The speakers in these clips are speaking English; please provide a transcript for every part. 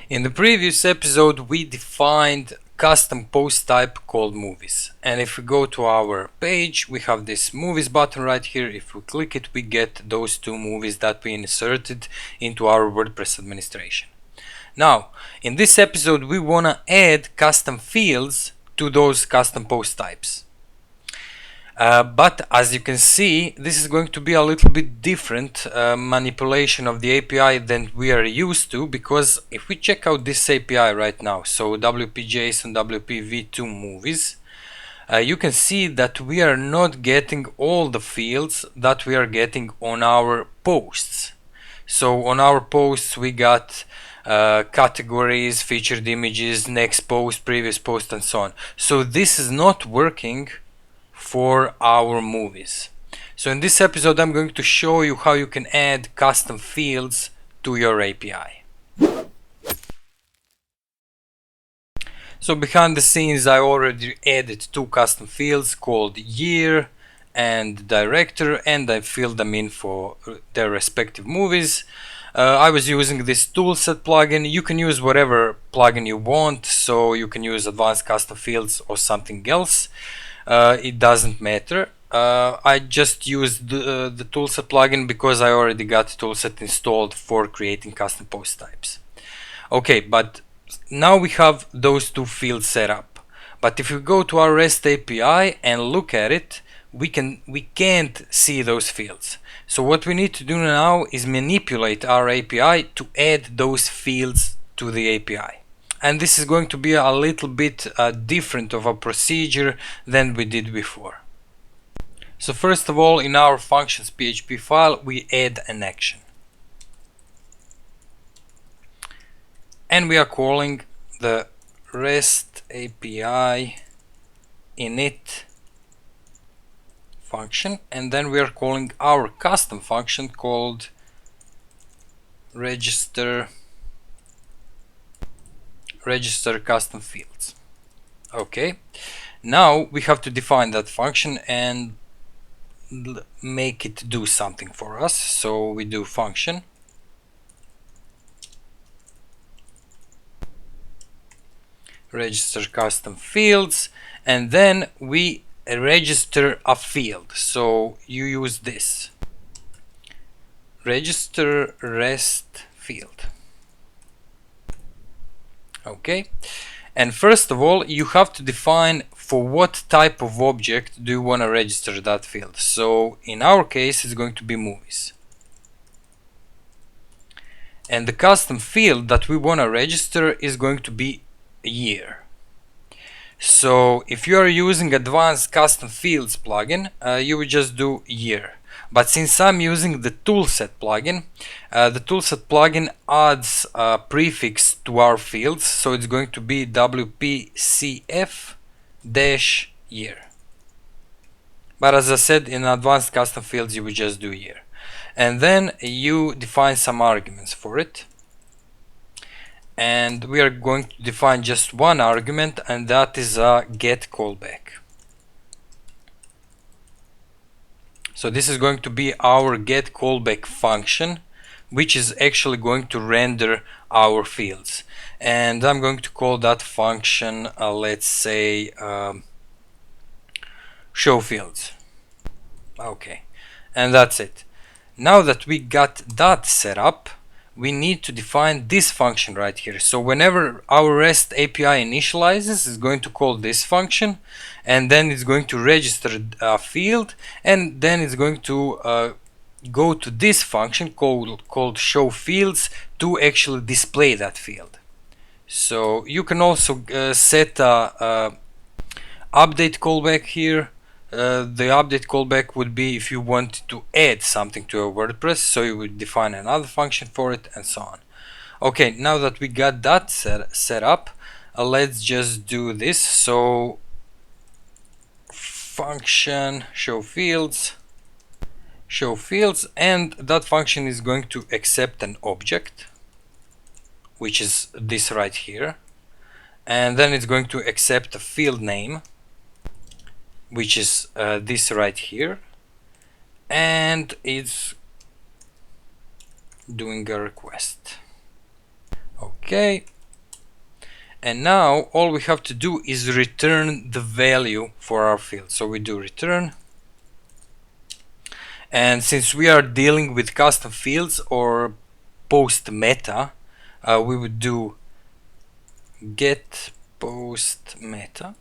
In the previous episode we defined custom post type called movies, and if we go to our page we have this movies button right here. If we click it we get those two movies that we inserted into our WordPress administration. Now in this episode we want to add custom fields to those custom post types. But as you can see, this is going to be a little bit different manipulation of the API than we are used to, because if we check out this API right now, so WP.js and WP-v2 movies, you can see that we are not getting all the fields that we are getting on our posts. So on our posts we got categories, featured images, next post, previous post, and so on. So this is not working for our movies. So in this episode I'm going to show you how you can add custom fields to your API. So behind the scenes I already added two custom fields called year and director, and I filled them in for their respective movies. I was using this Toolset plugin. You can use whatever plugin you want, so you can use advanced custom fields or something else. It doesn't matter. I just used the Toolset plugin because I already got Toolset installed for creating custom post types. Okay, but now we have those two fields set up. But if we go to our REST API and look at it, we can't see those fields. So what we need to do now is manipulate our API to add those fields to the API. And this is going to be a little bit different of a procedure than we did before. So first of all, in our functions PHP file we add an action, and we are calling the REST API init function, and then we are calling our custom function called register custom fields. Okay, now we have to define that function and make it do something for us. So we do function register custom fields, and then we register a field. So you use this register REST field. Okay, and first of all you have to define for what type of object do you want to register that field. So in our case it's going to be movies, and the custom field that we want to register is going to be year. So if you are using advanced custom fields plugin, you would just do year. But since I'm using the Toolset plugin, the Toolset plugin adds a prefix to our fields, so it's going to be WPCF-year. But as I said, in advanced custom fields you would just do year. And then you define some arguments for it. And we are going to define just one argument, and that is a get callback. So this is going to be our get callback function, which is actually going to render our fields. And I'm going to call that function, let's say, show fields. Okay, and that's it. Now that we got that set up, we need to define this function right here. So whenever our REST API initializes, it's going to call this function, and then it's going to register a field, and then it's going to go to this function called show fields to actually display that field. So you can also set a update callback here. The update callback would be if you want to add something to your WordPress, so you would define another function for it, and so on. Okay, now that we got that set up, let's just do this. So function show fields, and that function is going to accept an object, which is this right here, and then it's going to accept a field name, which is this right here, and it's doing a request. Okay, And now all we have to do is return the value for our field. So we do return, and since we are dealing with custom fields or post meta, we would do get post meta,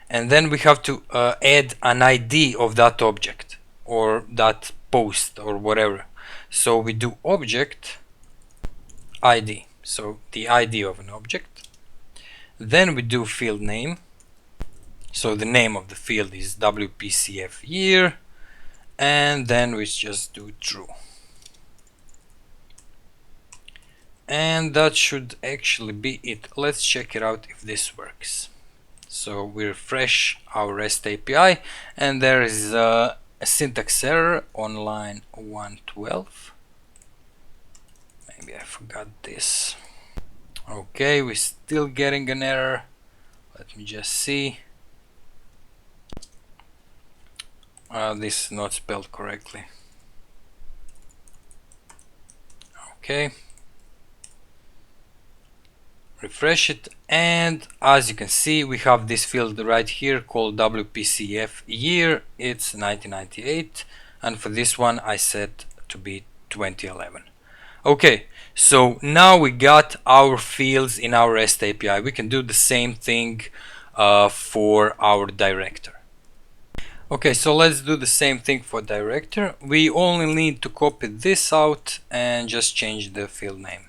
and then we have to add an ID of that object or that post or whatever. So we do object ID, so the ID of an object. Then we do field name, so the name of the field is WPCF year, and then we just do true. And that should actually be it. Let's check it out if this works. So we refresh our REST API, and there is a syntax error on line 112. Maybe I forgot this. Okay, we're still getting an error. Let me just see. This is not spelled correctly. Okay. Refresh it, and as you can see, we have this field right here called WPCF year. It's 1998, and for this one I set to be 2011. Okay, so now we got our fields in our REST API. We can do the same thing for our director. Okay, so let's do the same thing for director. We only need to copy this out and just change the field name.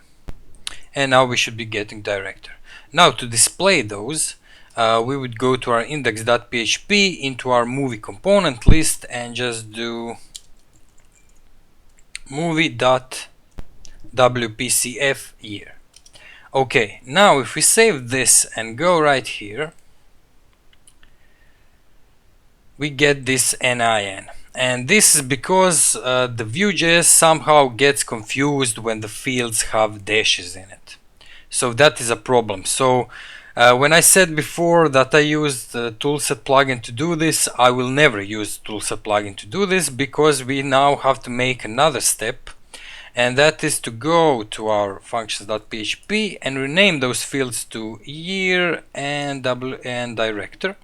And now we should be getting director. Now to display those, we would go to our index.php into our movie component list and just do movie.wpcf year. Okay, now if we save this and go right here, we get this NIN. And this is because the Vue.js somehow gets confused when the fields have dashes in it. So that is a problem. So when I said before that I used the Toolset plugin to do this, I will never use Toolset plugin to do this, because we now have to make another step, and that is to go to our functions.php and rename those fields to year and director.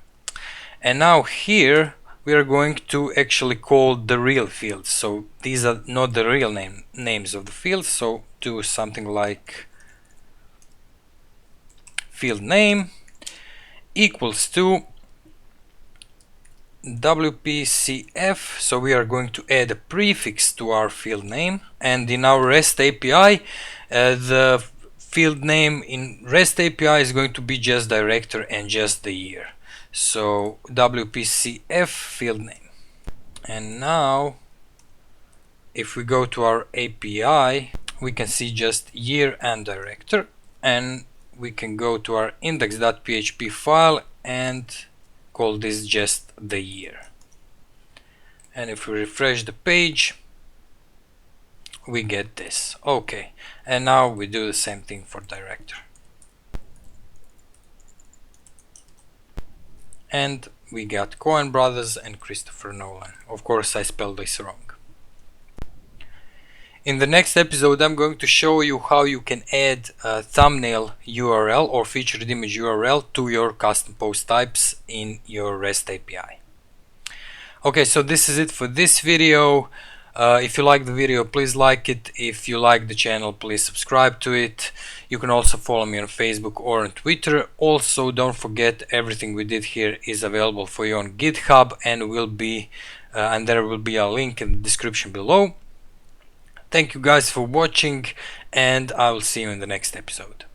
And now here we are going to actually call the real fields. So these are not the real names of the fields. So do something like field name equals to WPCF. So we are going to add a prefix to our field name, and in our REST API the field name in REST API is going to be just director and just the year. So WPCF field name. And now if we go to our API, we can see just year and director, and we can go to our index.php file and call this just the year. And if we refresh the page, we get this. Okay, and now we do the same thing for director. And we got Coen Brothers and Christopher Nolan. Of course, I spelled this wrong. In the next episode, I'm going to show you how you can add a thumbnail URL or featured image URL to your custom post types in your REST API. Okay, so this is it for this video. If you like the video, please like it. If you like the channel, please subscribe to it. You can also follow me on Facebook or on Twitter. Also, don't forget, everything we did here is available for you on GitHub, and there will be a link in the description below. Thank you guys for watching, and I will see you in the next episode.